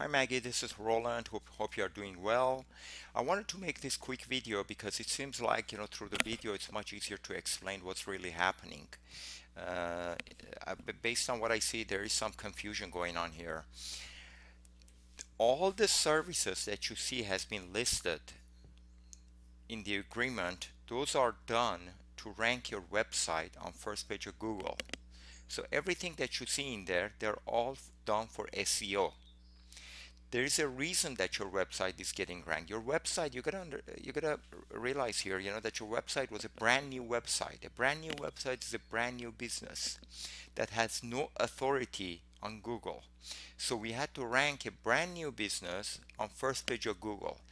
Hi Maggie, this is Roland. Hope you are doing well. I wanted to make this quick video because it seems like, through the video it's much easier to explain what's really happening. Uh, Based on what I see, there is some confusion going on here. All the services that you see has been listed in the agreement. Those are done to rank your website on first page of Google. So everything that you see in there, they're all done for SEO. There is a reason that your website is getting ranked. Your website, you gotta realize here, that your website was a brand new website. A brand new website is a brand new business that has no authority on Google. So we had to rank a brand new business on first page of Google.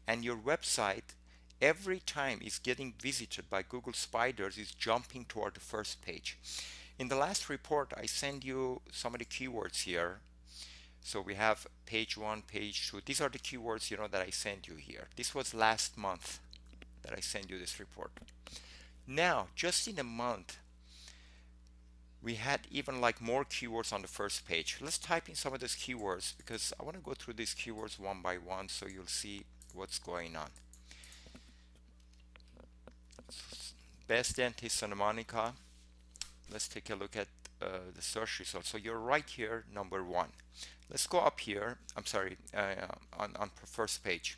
And your website, every time is getting visited by Google spiders, is jumping toward the first page. In the last report, I send you some of the keywords here. So we have page one, page two. These are the keywords, that I sent you here. This was last month that I sent you this report. Now, just in a month, we had even like more keywords on the first page. Let's type in some of those keywords because I want to go through these keywords one by one so you'll see what's going on. Best dentist Santa Monica. Let's take a look at the search results. So you're right here, number one. Let's go up here. I'm sorry, on first page.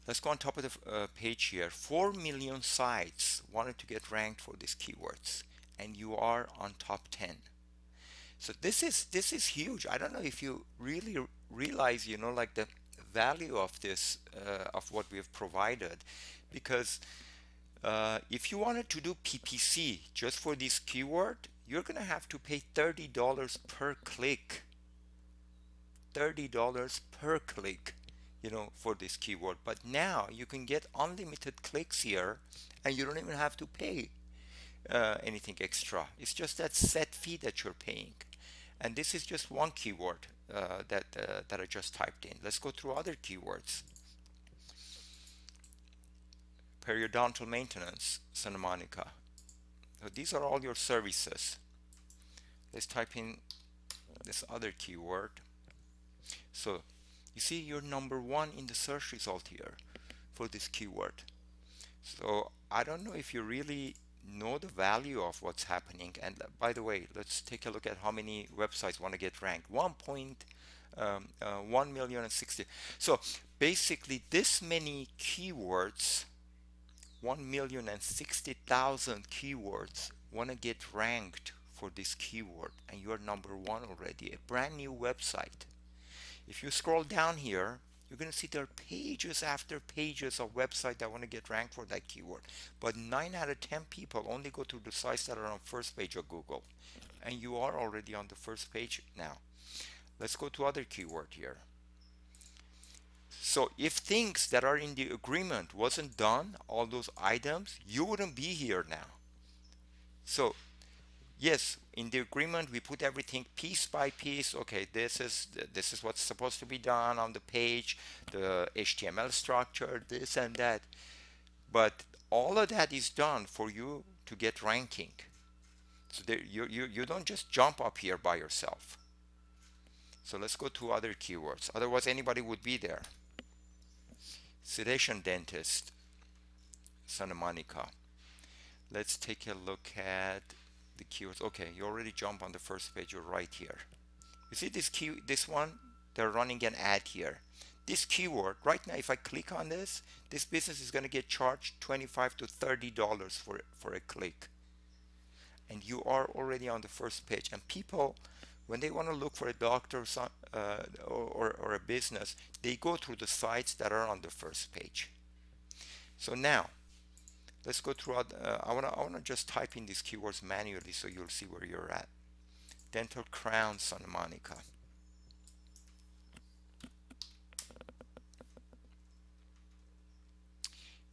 Let's go on top of the page here. 4 million sites wanted to get ranked for these keywords, and you are on top 10. So this is huge. I don't know if you really realize, like the value of this of what we have provided, because if you wanted to do PPC just for this keyword, you're gonna have to pay $30 per click. $30 per click, for this keyword. But now you can get unlimited clicks here, and you don't even have to pay anything extra. It's just that set fee that you're paying. And this is just one keyword that I just typed in. Let's go through other keywords. Periodontal maintenance, Santa Monica. So these are all your services. Let's type in this other keyword. So you see you're number one in the search result here for this keyword. So I don't know if you really know the value of what's happening. And by the way, let's take a look at how many websites want to get ranked. 1.1 million and 60. So basically this many keywords, 1,060,000 keywords want to get ranked for this keyword, and you're number one already, a brand new website. If you scroll down here, you're going to see there are pages after pages of websites that want to get ranked for that keyword. But 9 out of 10 people only go to the sites that are on first page of Google. And you are already on the first page now. Let's go to other keyword here. So if things that are in the agreement wasn't done, all those items, you wouldn't be here now. So yes, in the agreement we put everything piece by piece. Okay, this is what's supposed to be done on the page, the HTML structure, this and that. But all of that is done for you to get ranking. So there, you don't just jump up here by yourself. So let's go to other keywords. Otherwise, anybody would be there. Sedation dentist, Santa Monica. Let's take a look at the keywords. Okay, you already jump on the first page. You're right here. You see this one? They're running an ad here. This keyword right now, if I click on this business is going to get charged $25 to $30 for a click. And you are already on the first page. And people, when they want to look for a doctor or a business, they go through the sites that are on the first page. So now, let's go through. I wanna just type in these keywords manually so you'll see where you're at. Dental crown, Santa Monica.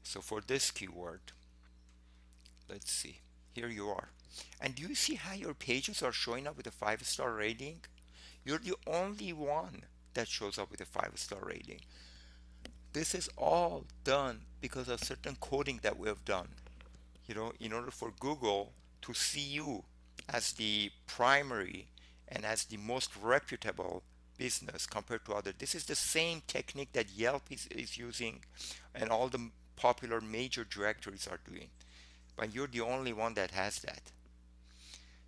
So for this keyword, let's see. Here you are. And do you see how your pages are showing up with a 5-star rating? You're the only one that shows up with a 5-star rating. This is all done because of certain coding that we have done. In order for Google to see you as the primary and as the most reputable business compared to other. This is the same technique that Yelp is using and all the popular major directories are doing. But you're the only one that has that.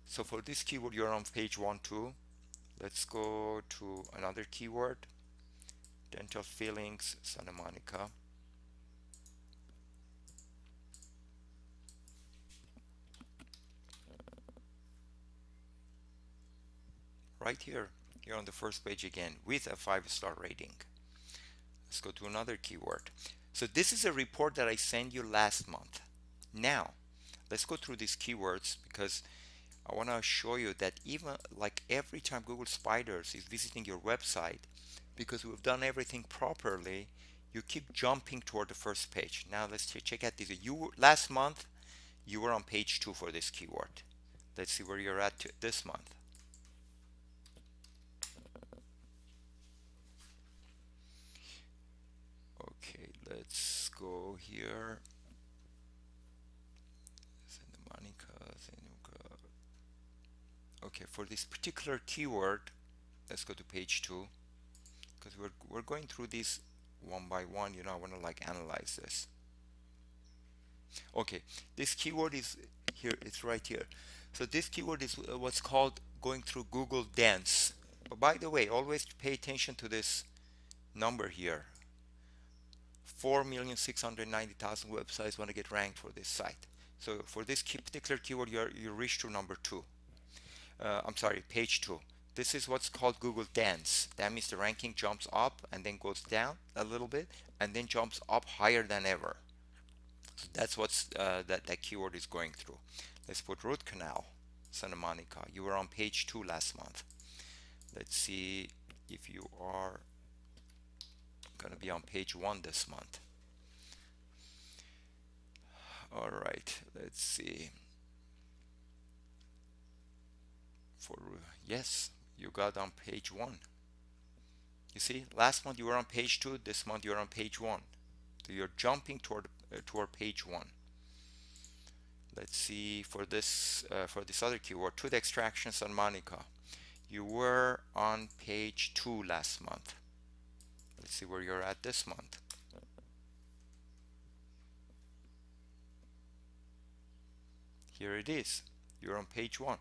So for this keyword, you're on page 1 too. Let's go to another keyword, dental fillings, Santa Monica. Right here, you're on the first page again with a 5-star rating. Let's go to another keyword. So this is a report that I sent you last month. Now, let's go through these keywords because I want to show you that even like every time Google Spiders is visiting your website, because we've done everything properly, you keep jumping toward the first page. Now let's check out this. Last month you were on page 2 for this keyword. Let's see where you're at this month. Okay, let's go here. Santa Monica. Okay, for this particular keyword, let's go to page 2 because we're going through these one by one. I want to like analyze this. Okay, this keyword is here. It's right here. So this keyword is what's called going through Google Dance. But by the way, always pay attention to this number here. 4,690,000 websites want to get ranked for this site. So for this particular keyword, you reach to number 2. I'm sorry, page 2. This is what's called Google Dance. That means the ranking jumps up and then goes down a little bit and then jumps up higher than ever. So that's what's that keyword is going through. Let's put root canal, Santa Monica. You were on page 2 last month. Let's see if you are going to be on page 1 this month. All right, let's see. Yes, you got on page 1. You see, last month you were on page 2. This month you're on page 1. So you're jumping toward page 1. Let's see for this other keyword, tooth extraction, Santa Monica. You were on page 2 last month. Let's see where you're at this month. Here it is. You're on page 1.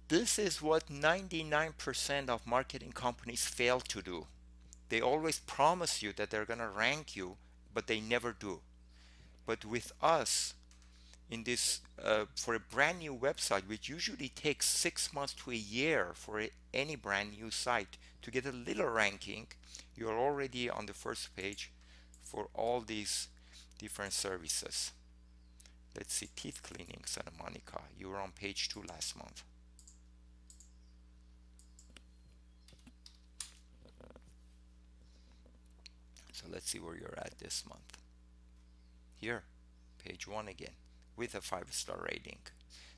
This is what 99% of marketing companies fail to do. They always promise you that they're going to rank you, but they never do. But with us, in this for a brand new website, which usually takes 6 months to a year for any brand new site to get a little ranking, you're already on the first page for all these different services. Let's see, teeth cleaning, Santa Monica. You were on page 2 last month. So let's see where you're at this month. Here, page 1 again, with a 5-star rating.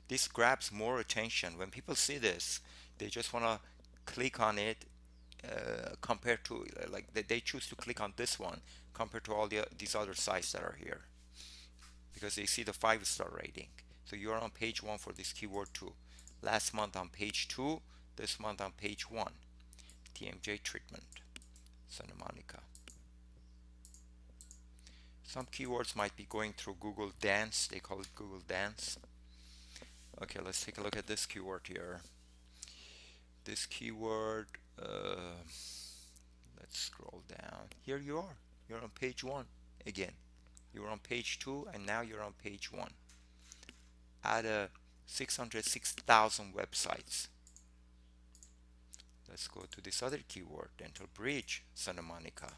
This grabs more attention. When people see this, they just want to click on it compared to, like, they choose to click on this one compared to all these other sites that are here because they see the 5-star rating. So you're on page 1 for this keyword too. Last month on page 2, this month on page 1. TMJ treatment, Santa Monica. Some keywords might be going through Google Dance. They call it Google Dance. Okay, let's take a look at this keyword here. This keyword, let's scroll down. Here you are. You're on page 1 again. You were on page 2 and now you're on page 1. Out of 606,000 websites. Let's go to this other keyword, dental bridge, Santa Monica.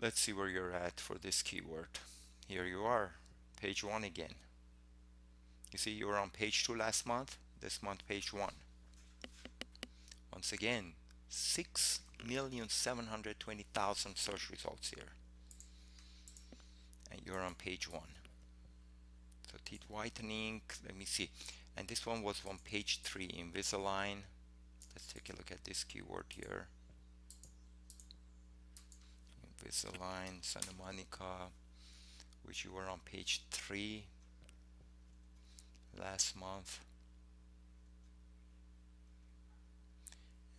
Let's see where you're at for this keyword. Here you are, page 1 again. You see, you were on page 2 last month, this month page 1. Once again, 6,720,000 search results here. And you're on page 1. So teeth whitening, let me see. And this one was on page 3, Invisalign. Let's take a look at this keyword here. Invisalign, Santa Monica. which you were on page 3 last month,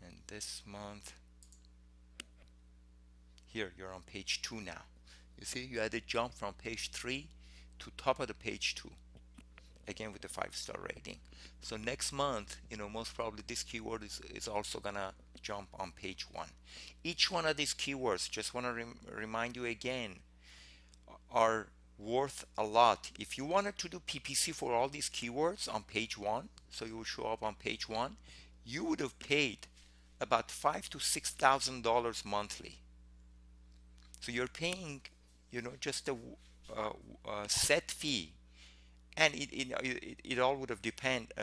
and this month here you're on page 2 now. You see, you had a jump from page 3 to top of the page 2, again with the 5-star rating. So next month, most probably this keyword is also gonna jump on page 1. Each one of these keywords, just want to remind you again, are worth a lot. If you wanted to do PPC for all these keywords on page 1, so you will show up on page 1, you would have paid about $5,000 to $6,000 monthly. So you're paying, just a set fee, and it all would have depended,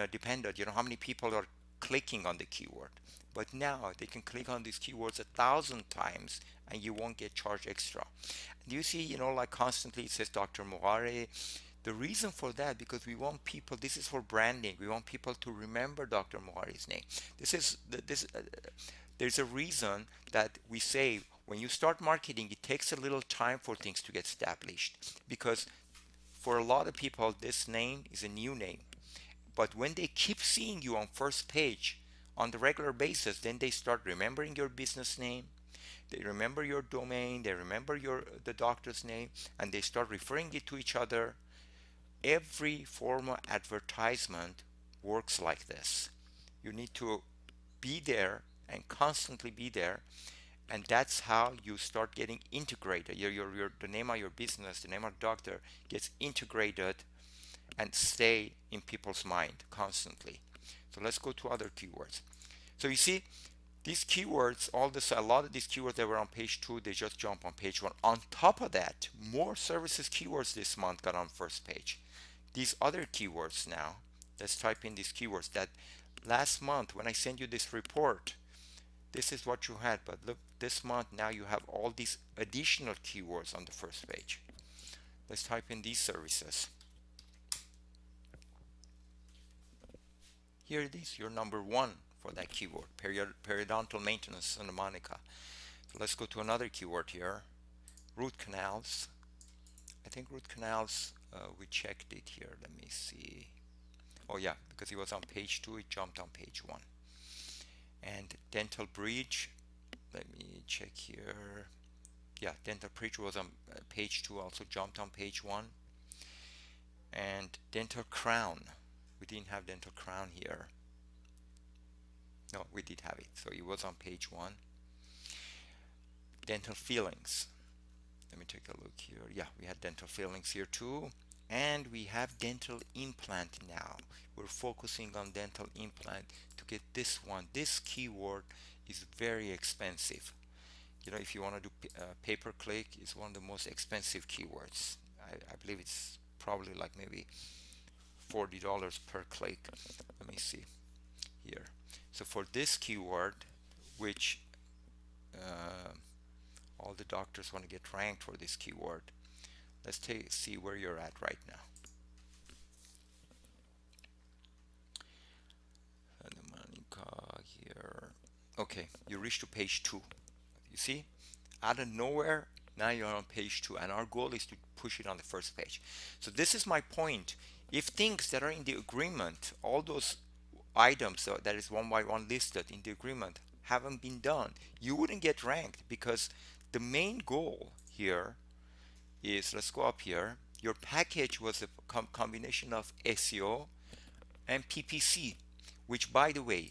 how many people are clicking on the keyword. But now they can click on these keywords 1,000 times, and you won't get charged extra. And you see, like constantly it says Dr. Mohare. The reason for that, because we want people, this is for branding, we want people to remember Dr. Mohare's name. There's a reason that we say when you start marketing, it takes a little time for things to get established, because for a lot of people this name is a new name. But when they keep seeing you on first page on the regular basis, then they start remembering your business name, they remember your domain, they remember the doctor's name, and they start referring it to each other. Every form of advertisement works like this. You need to be there and constantly be there, and that's how you start getting integrated. The name of your business, the name of the doctor gets integrated and stay in people's mind constantly. So let's go to other keywords. So you see, these keywords, a lot of these keywords that were on page 2, they just jump on page 1. On top of that, more services keywords this month got on first page. These other keywords now, let's type in these keywords that last month when I sent you this report, this is what you had. But look, this month now you have all these additional keywords on the first page. Let's type in these services. Here it is, your number 1 for that keyword, periodontal maintenance, Santa Monica. So let's go to another keyword here, root canals. I think root canals, we checked it here. Let me see. Oh yeah, because it was on page 2, it jumped on page 1. And dental bridge, let me check here. Yeah, dental bridge was on page 2, also jumped on page 1. And dental crown, we didn't have dental crown here. No, we did have it, so it was on page 1. Dental fillings, let me take a look here. Yeah, we had dental fillings here too. And we have dental implant now. We're focusing on dental implant to get this one. This keyword is very expensive. If you want to do pay-per-click, it's one of the most expensive keywords. I believe it's probably like maybe $40 per click. Let me see here. So for this keyword, which all the doctors want to get ranked for this keyword, let's see where you're at right now. Monica here. Okay, you reached to page 2. You see, out of nowhere, now you're on page 2, and our goal is to push it on the first page. So this is my point. If things that are in the agreement, all those items that is one by one listed in the agreement haven't been done, you wouldn't get ranked, because the main goal here is, let's go up here, your package was a combination of SEO and PPC, which, by the way,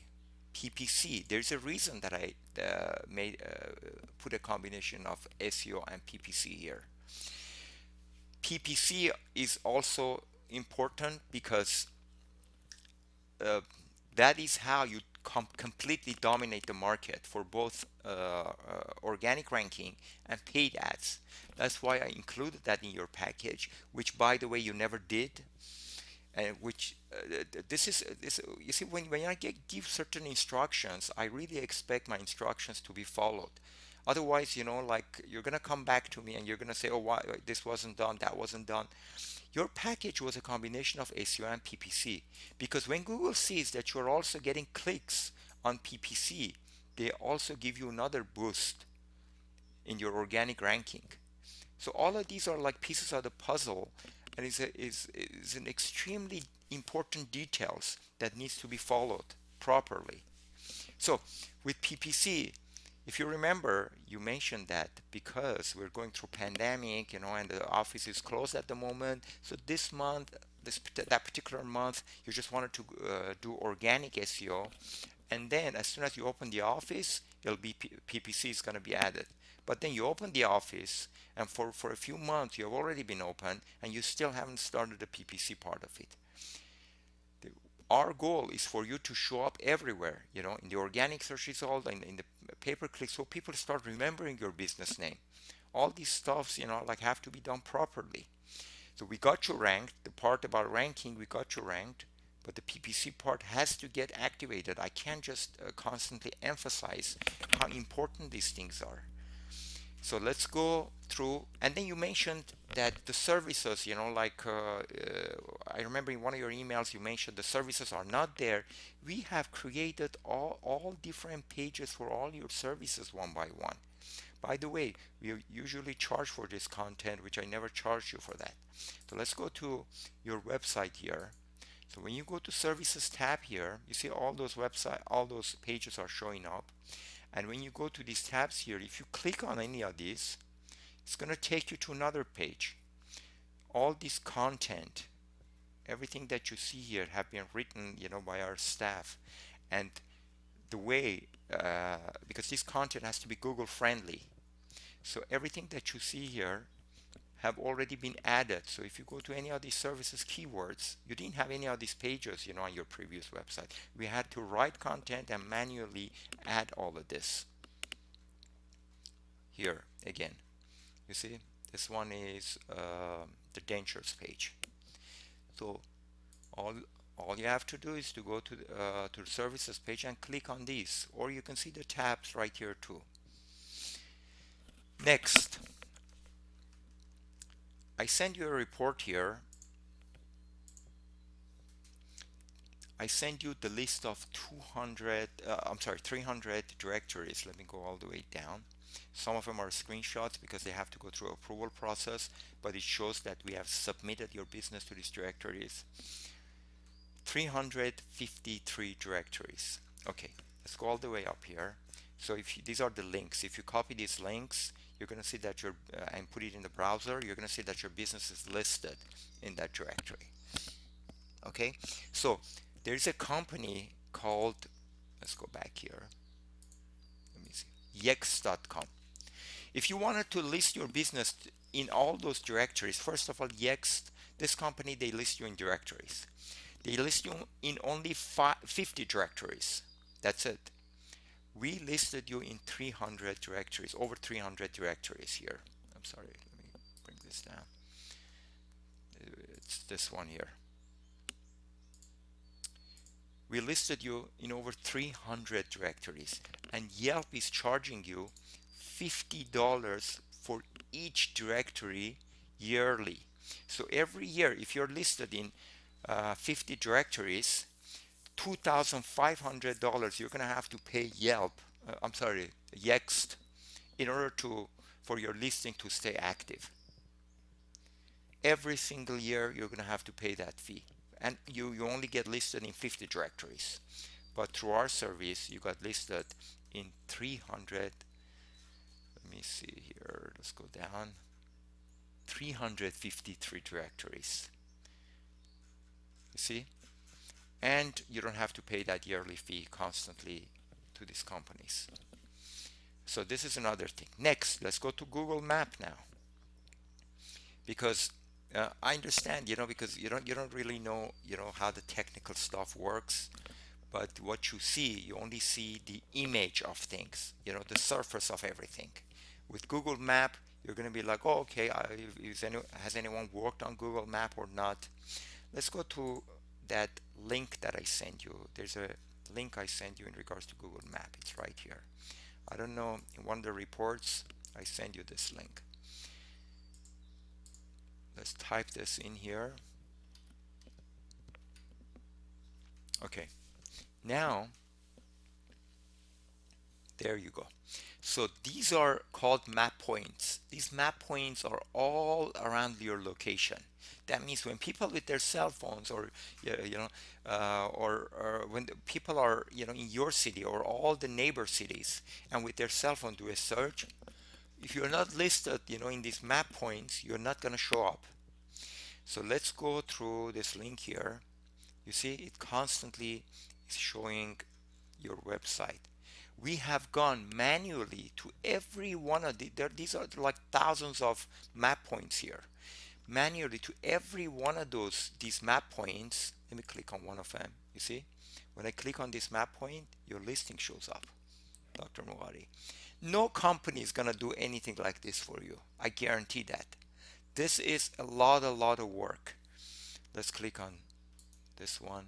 PPC, there's a reason that I put a combination of SEO and PPC here. PPC is also important because that is how you completely dominate the market for both organic ranking and paid ads. That's why I included that in your package, which, by the way, you never did. Which this you see, when I give certain instructions, I really expect my instructions to be followed. Otherwise, like, you're gonna come back to me and you're gonna say, oh, why this wasn't done, that wasn't done. Your package was a combination of SEO and PPC, because when Google sees that you're also getting clicks on PPC, they also give you another boost in your organic ranking. So all of these are like pieces of the puzzle, and is an extremely important details that needs to be followed properly. So with PPC, if you remember, you mentioned that because we're going through pandemic, and the office is closed at the moment. So this month, that particular month, you just wanted to do organic SEO, and then as soon as you open the office, it'll be PPC is going to be added. But then you open the office, and for a few months you have already been open, and you still haven't started the PPC part of it. Our goal is for you to show up everywhere, in the organic search result and in the pay-per-click, so people start remembering your business name. All these stuffs, like have to be done properly. So we got you ranked. The part about ranking, we got you ranked, but the PPC part has to get activated. I can't just constantly emphasize how important these things are. So let's go through, and then you mentioned that the services, I remember in one of your emails you mentioned the services are not there. We have created all different pages for all your services one by one. By the way, we usually charge for this content, which I never charge you for that. So let's go to your website here. So when you go to services tab here, you see all those pages are showing up. And when you go to these tabs here, if you click on any of these, it's going to take you to another page. All this content, everything that you see here have been written, by our staff. And the way, because this content has to be Google friendly. So everything that you see here have already been added. So if you go to any of these services keywords, you didn't have any of these pages, on your previous website. We had to write content and manually add all of this. Here again, you see, this one is the dentures page. So all all you have to do is to go to the services page and click on these, or you can see the tabs right here too. Next, I send you a report here. I send you the list of 300 directories. Let me go all the way down. Some of them are screenshots because they have to go through approval process, but it shows that we have submitted your business to these directories. 353 directories. Okay, let's go all the way up here. So these are the links. If you copy these links, you're going to see that and put it in the browser, you're going to see that your business is listed in that directory. Okay, so there's a company called, let's go back here. Let me see, Yext.com. If you wanted to list your business in all those directories, first of all, Yext, this company, they list you in directories. They list you in only 50 directories. That's it. We listed you in 300 directories, over 300 directories here. I'm sorry, let me bring this down. It's this one here. We listed you in over 300 directories, and Yelp is charging you $50 for each directory yearly. So every year, if you're listed in 50 directories, $2,500 you're going to have to pay Yext, in order for your listing to stay active. Every single year you're going to have to pay that fee, and you only get listed in 50 directories, but through our service you got listed in 300. Let me see here, let's go down. 353 directories, you see, and you don't have to pay that yearly fee constantly to these companies. So this is another thing. Next, let's go to Google Map now, because I understand, because you don't really know, how the technical stuff works. But what you only see the image of things, the surface of everything. With Google Map, you're going to be like, oh, okay, has anyone worked on Google Map or not? Let's go to that link that I sent you. There's a link I sent you in regards to Google Map. It's right here. I don't know, in one of the reports, I send you this link. Let's type this in here. Okay. Now, There you go. So these are called map points. These map points are all around your location. That means when people with their cell phones, or or when the people are in your city or all the neighbor cities, and with their cell phone do a search, if you're not listed, in these map points, you're not going to show up. So let's go through this link here. You see, it constantly is showing your website. We have gone manually to every one of these are like thousands of map points here. Manually to every one of these map points. Let me click on one of them. You see, when I click on this map point, your listing shows up. Dr. Mughari. No company is gonna do anything like this for you. I guarantee that. This is a lot of work. Let's click on this one,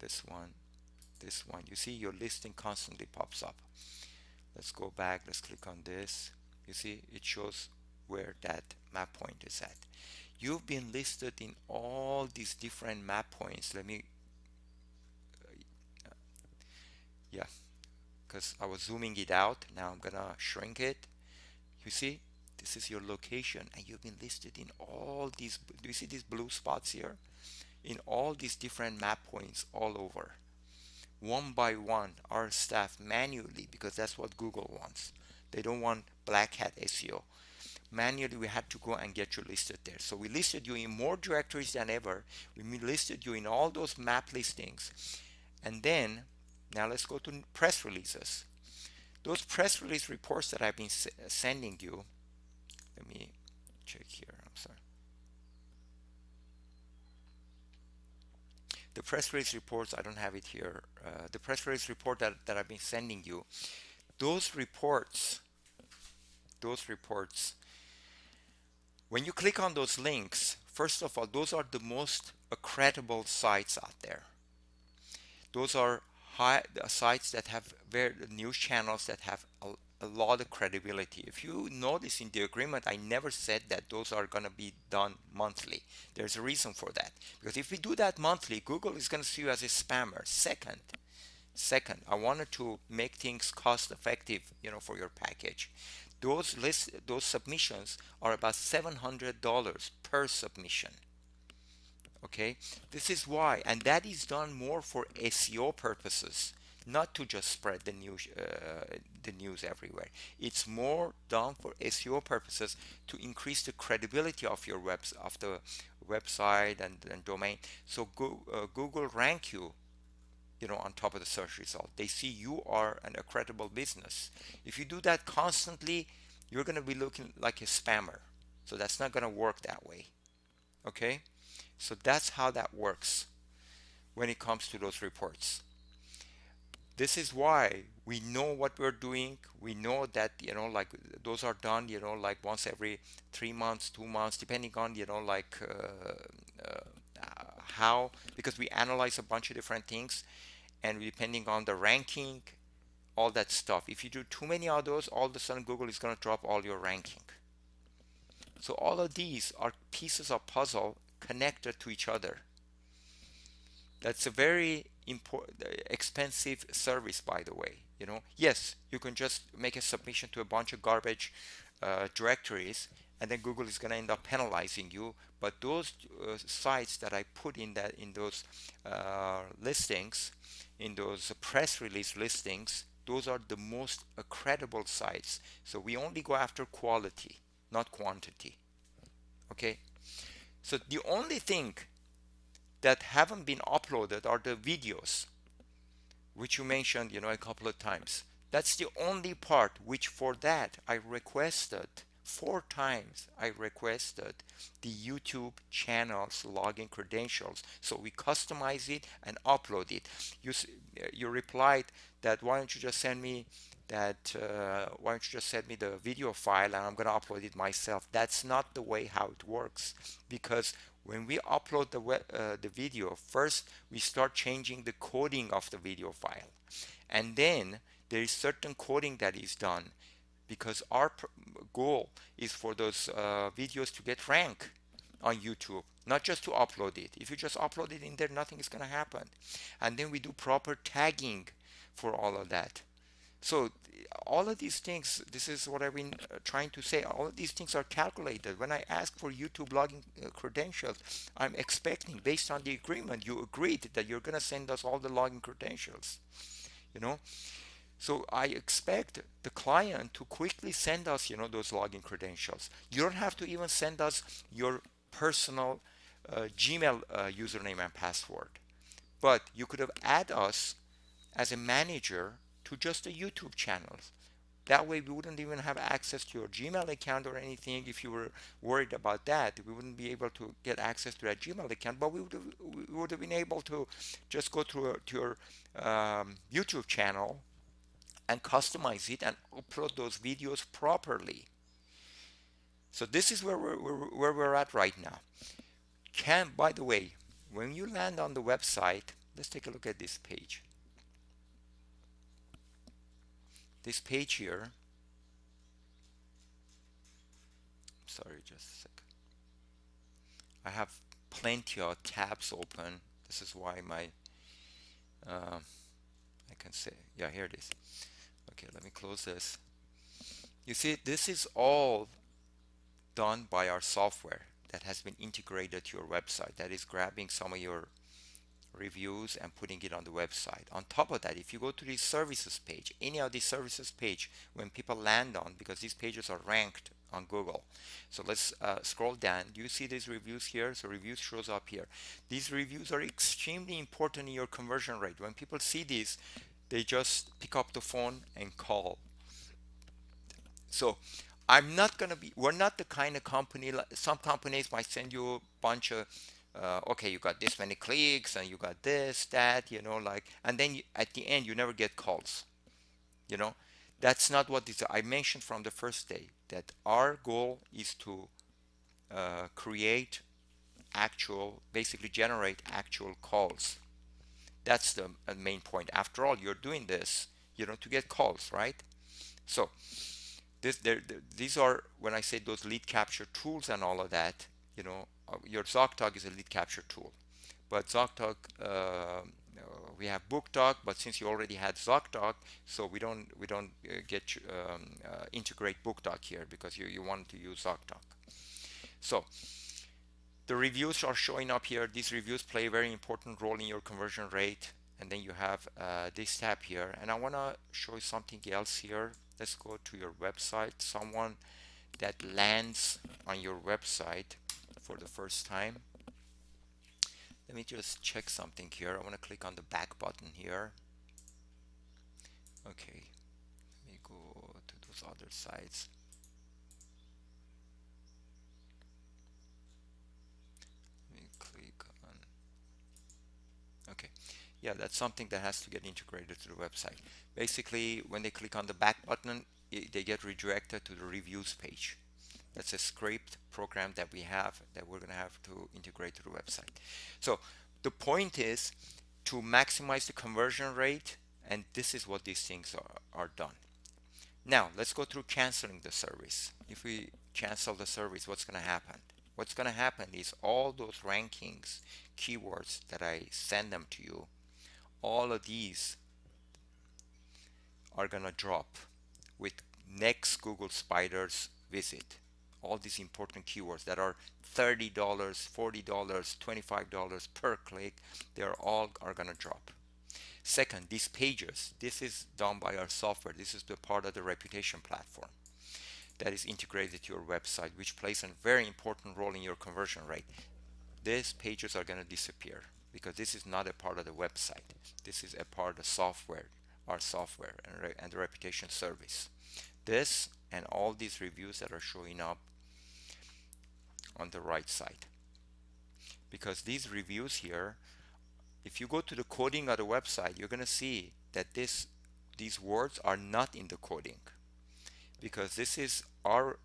this one, this one. You see your listing constantly pops up. Let's go back. Let's click on this. You see it shows where that map point is at. You've been listed in all these different map points. Let me, yeah, because I was zooming it out. Now I'm gonna shrink it. You see, this is your location, and you've been listed in all these. Do you see these blue spots here? In all these different map points all over. One by one, our staff manually, because that's what Google wants. They don't want black hat SEO. Manually, we had to go and get you listed there. So we listed you in more directories than ever. We listed you in all those map listings. And then, now let's go to press releases. Those press release reports that I've been sending you, let me check here, I'm sorry. The press release reports, I don't have it here. The press release report that I've been sending you, those reports, those reports, when you click on those links, first of all, those are the most credible sites out there. Those are sites that have news channels that have a lot of credibility. If you notice in the agreement, I never said that those are going to be done monthly. There's a reason for that. Because if we do that monthly, Google is going to see you as a spammer. Second, I wanted to make things cost effective, for your package. Those submissions are about $700 per submission. Okay, this is why, and that is done more for SEO purposes, not to just spread the news everywhere. It's more done for SEO purposes to increase the credibility of your of the website and domain. So Google rank you, on top of the search result. They see you are a credible business. If you do that constantly, you're going to be looking like a spammer. So that's not going to work that way. Okay? So that's how that works when it comes to those reports. This is why we know what we're doing. We know that, like those are done, like once every 3 months, 2 months, depending on, how, because we analyze a bunch of different things, and depending on the ranking, all that stuff. If you do too many of those, all of a sudden Google is going to drop all your ranking. So all of these are pieces of puzzle connected to each other. That's a very important, expensive service, by the way. Yes, you can just make a submission to a bunch of garbage directories, and then Google is going to end up penalizing you. But those sites that I put in those listings, in those press release listings, those are the most credible sites. So we only go after quality, not quantity. Okay. So the only thing that haven't been uploaded are the videos, which you mentioned, a couple of times. That's the only part which, for that, I requested 4 times. I requested the YouTube channel's login credentials, so we customize it and upload it. You replied that why don't you just send me the video file and I'm gonna upload it myself. That's not the way how it works, because when we upload the video, first we start changing the coding of the video file, and then there is certain coding that is done, because our goal is for those videos to get rank on YouTube, not just to upload it. If you just upload it in there, nothing is going to happen. And then we do proper tagging for all of that. So all of these things, this is what I've been trying to say. All of these things are calculated. When I ask for YouTube login credentials, I'm expecting, based on the agreement, you agreed that you're going to send us all the login credentials. You know, so I expect the client to quickly send us, those login credentials. You don't have to even send us your personal Gmail username and password, but you could have added us as a manager to just the YouTube channels. That way, we wouldn't even have access to your Gmail account or anything. If you were worried about that, we wouldn't be able to get access to that Gmail account. But we would have been able to just go to your YouTube channel and customize it and upload those videos properly. So this is where we're at right now. By the way, when you land on the website, let's take a look at this page. This page here, sorry, just a second. I have plenty of tabs open. This is why I can say, yeah, here it is. Okay, let me close this. You see, this is all done by our software that has been integrated to your website, that is grabbing some of your reviews and putting it on the website. On top of that, if you go to the services page, any of these services page, when people land on, because these pages are ranked on Google. So let's scroll down. Do you see these reviews here? So reviews shows up here. These reviews are extremely important in your conversion rate. When people see these, they just pick up the phone and call. So I'm not going to be, we're not the kind of company, some companies might send you a bunch of, okay, you got this many clicks and you got this, that, like, and then at the end, you never get calls, you know. That's not what this, I mentioned from the first day that our goal is to create basically generate actual calls. That's the main point. After all, you're doing this, to get calls, right? So these are, when I say those lead capture tools and all of that, your ZocDoc is a lead capture tool, but ZocDoc, we have BookDoc, but since you already had ZocDoc, so we don't get integrate BookDoc here because you want to use ZocDoc. So the reviews are showing up here. These reviews play a very important role in your conversion rate. And then you have this tab here. And I want to show you something else here. Let's go to your website. Someone that lands on your website for the first time. Let me just check something here. I want to click on the back button here. Okay, let me go to those other sites. Let me click on, okay. Yeah, that's something that has to get integrated to the website. Basically, when they click on the back button, they get redirected to the reviews page. That's a script program that we have that we're going to have to integrate to the website. So the point is to maximize the conversion rate, and this is what these things are done. Now let's go through canceling the service. If we cancel the service, what's going to happen? What's going to happen is all those rankings, keywords that I send them to you, all of these are going to drop with next Google Spiders visit. All these important keywords that are $30, $40, $25 per click, they're all are going to drop. Second, these pages, this is done by our software. This is the part of the reputation platform that is integrated to your website, which plays a very important role in your conversion rate. These pages are going to disappear because this is not a part of the website. This is a part of the software, our software and the reputation service. This and all these reviews that are showing up on the right side. Because these reviews here, if you go to the coding of the website, you're going to see that these words are not in the coding, because this is our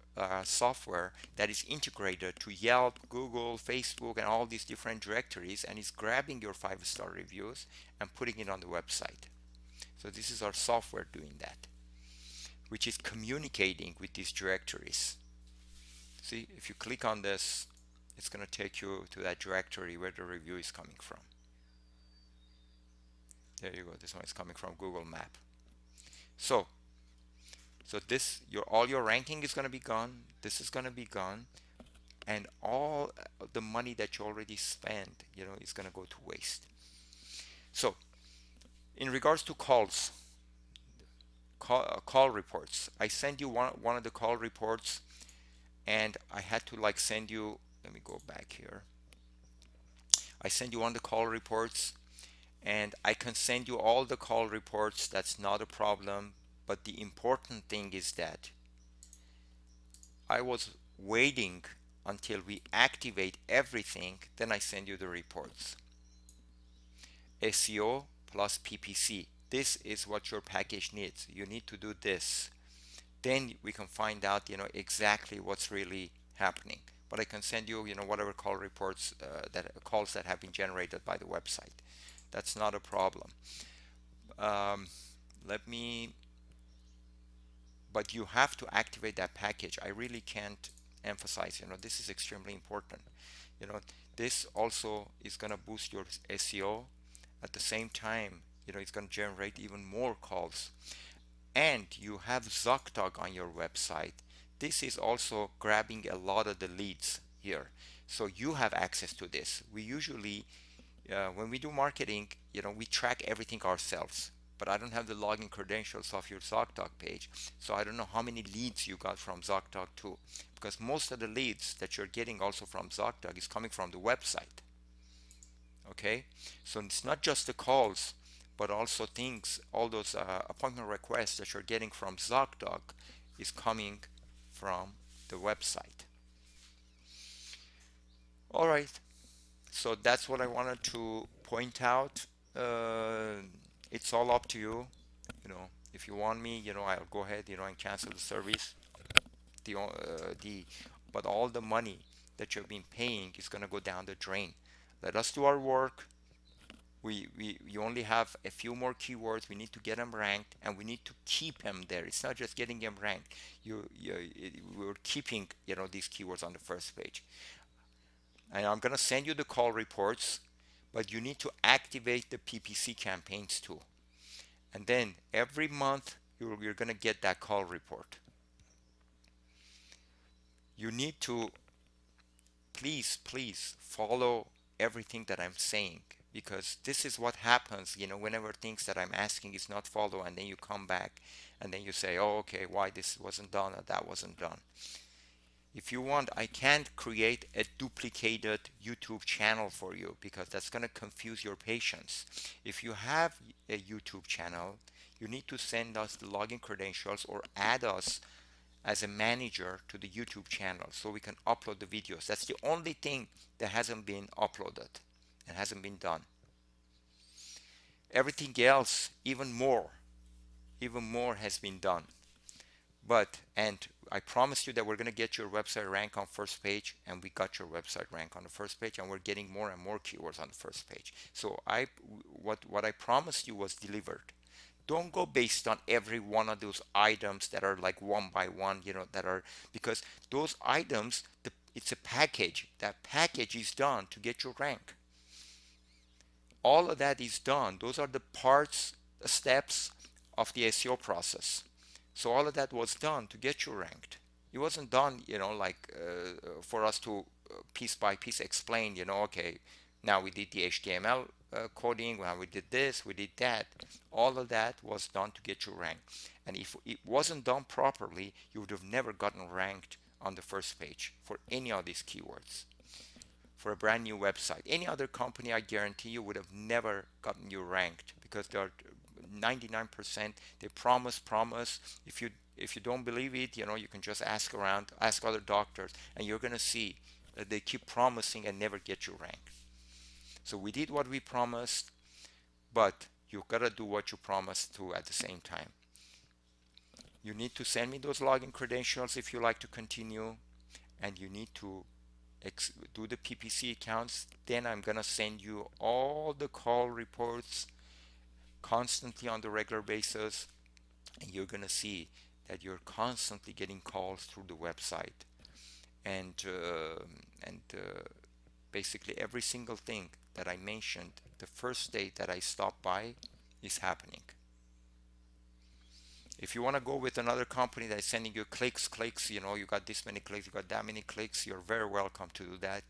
software that is integrated to Yelp, Google, Facebook, and all these different directories, and is grabbing your 5-star reviews and putting it on the website. So this is our software doing that, which is communicating with these directories. See, if you click on this, it's going to take you to that directory where the review is coming from. There you go. This one is coming from Google Map. So this, your all your ranking is going to be gone. This is going to be gone, and all the money that you already spent, is going to go to waste. So in regards to calls, call reports, I send you one of the call reports, and I had to like send you. Let me go back here. I send you one of the call reports, and I can send you all the call reports. That's not a problem. But the important thing is that I was waiting until we activate everything, then I send you the reports. SEO plus PPC. This is what your package needs. You need to do this. Then we can find out, exactly what's really happening. But I can send you, whatever call reports, that calls that have been generated by the website. That's not a problem. Um, let me, but you have to activate that package. I really can't emphasize, this is extremely important. You know, this also is going to boost your SEO. At the same time, it's going to generate even more calls. And you have ZocDoc on your website. This is also grabbing a lot of the leads here. So you have access to this. We usually, when we do marketing, we track everything ourselves. But I don't have the login credentials of your ZocDoc page. So I don't know how many leads you got from ZocDoc too. Because most of the leads that you're getting also from ZocDoc is coming from the website. Okay, so it's not just the calls, but also things, all those appointment requests that you're getting from ZocDoc is coming from the website. All right, so that's what I wanted to point out. uh, it's all up to you. If you want me, I'll go ahead, and cancel the service. The but all the money that you've been paying is going to go down the drain. Let us do our work. You only have a few more keywords. We need to get them ranked, and we need to keep them there. It's not just getting them ranked. We're keeping, these keywords on the first page. And I'm going to send you the call reports, but you need to activate the PPC campaigns too. And then every month you're going to get that call report. You need to please follow everything that I'm saying, because this is what happens, whenever things that I'm asking is not followed, and then you come back and then you say, oh, okay, why this wasn't done or that wasn't done. If you want, I can't create a duplicated YouTube channel for you, because that's going to confuse your patients. If you have a YouTube channel, you need to send us the login credentials or add us as a manager to the YouTube channel so we can upload the videos. That's the only thing that hasn't been uploaded and hasn't been done. Everything else, even more has been done. And I promise you that we're going to get your website rank on first page, and we got your website rank on the first page, and we're getting more and more keywords on the first page. So what I promised you was delivered. Don't go based on every one of those items that are like one by one, that are, because those items, it's a package. That package is done to get your rank. All of that is done. Those are the parts, the steps of the SEO process. So all of that was done to get you ranked. It wasn't done, like for us to piece by piece explain, okay, now we did the HTML coding, now we did this, we did that. All of that was done to get you ranked. And if it wasn't done properly, you would have never gotten ranked on the first page for any of these keywords. For a brand new website, any other company, I guarantee you, would have never gotten you ranked, because they're 99%, they promise. If you don't believe it, you can just ask around, ask other doctors, and you're going to see that they keep promising and never get you ranked. So we did what we promised, but you got to do what you promised to at the same time. You need to send me those login credentials if you like to continue, and you need to do the PPC accounts. Then I'm going to send you all the call reports constantly on the regular basis, and you're going to see that you're constantly getting calls through the website, and basically every single thing that I mentioned the first day that I stopped by is happening. If you want to go with another company that's sending you clicks, you got this many clicks, you got that many clicks, you're very welcome to do that,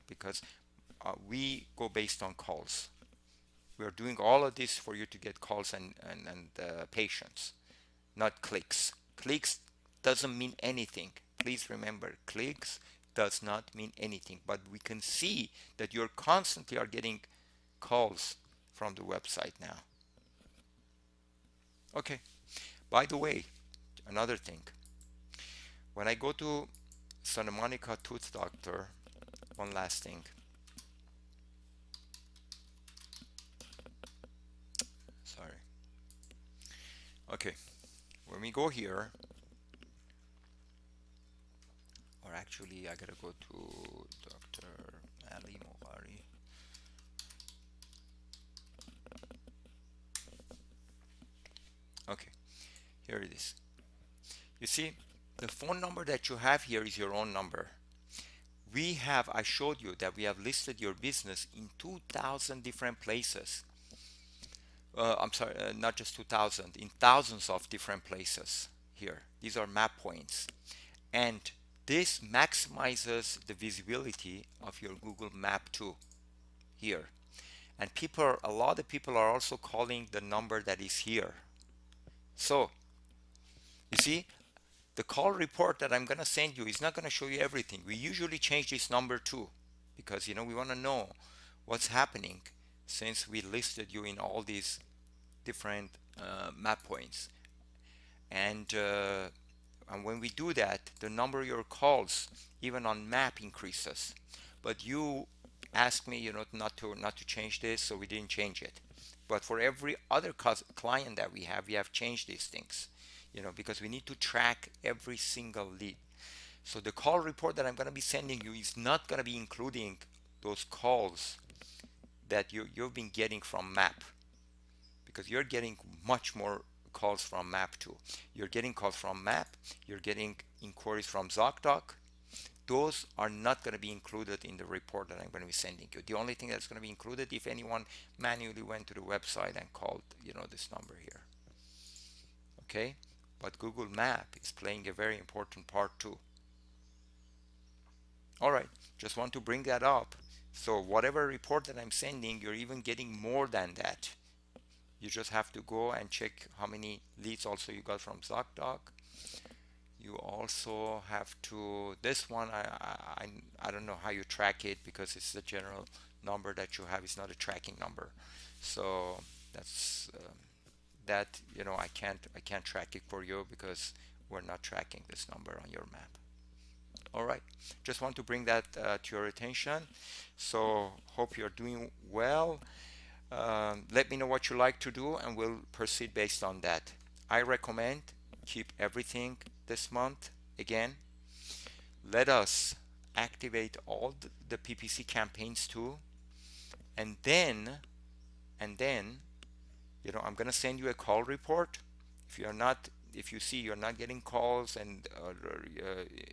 because we go based on calls. We are doing all of this for you to get calls and patients, not clicks. Clicks doesn't mean anything. Please remember, clicks does not mean anything. But we can see that you're constantly are getting calls from the website now. Okay. By the way, another thing. When I go to Santa Monica Tooth Doctor, one last thing. Sorry. Okay. When we go here, or actually, I gotta go to Dr. Ali Moghari. Okay, here it is. You see, the phone number that you have here is your own number. I showed you that we have listed your business in 2,000 different places. I'm sorry, not just 2,000, in thousands of different places here. These are map points. And this maximizes the visibility of your Google Map too here. And a lot of people are also calling the number that is here. So, you see, the call report that I'm going to send you is not going to show you everything. We usually change this number too because we want to know what's happening since we listed you in all these different map points. And when we do that, the number of your calls, even on map, increases. But you asked me, not to change this, so we didn't change it. But for every other client that we have changed these things, because we need to track every single lead. So the call report that I'm going to be sending you is not going to be including those calls that you've been getting from map, because you're getting much more calls from map too. You're getting calls from map, you're getting inquiries from ZocDoc. Those are not going to be included in the report that I'm going to be sending you. The only thing that's going to be included if anyone manually went to the website and called this number here. Okay, but Google Map is playing a very important part too. All right, just want to bring that up. So whatever report that I'm sending, you're even getting more than that. You just have to go and check how many leads also you got from ZocDoc. You also have to, this one, I don't know how you track it because it's the general number that you have. It's not a tracking number. So that's I can't track it for you because we're not tracking this number on your map. All right, just want to bring that to your attention. So hope you're doing well. Let me know what you like to do and we'll proceed based on that. I recommend keep everything this month. Again, let us activate all the PPC campaigns too, and then I'm gonna send you a call report. If you see you're not getting calls and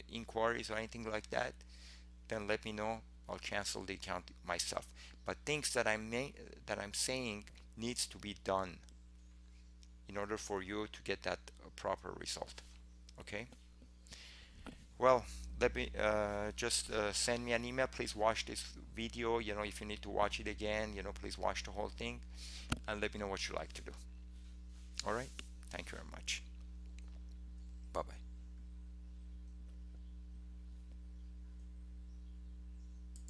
inquiries or anything like that, then let me know. I'll cancel the account myself. But things that I'm saying needs to be done in order for you to get that proper result. Okay. Well, let me just send me an email. Please watch this video. If you need to watch it again, please watch the whole thing and let me know what you like to do. All right. Thank you very much. Bye bye.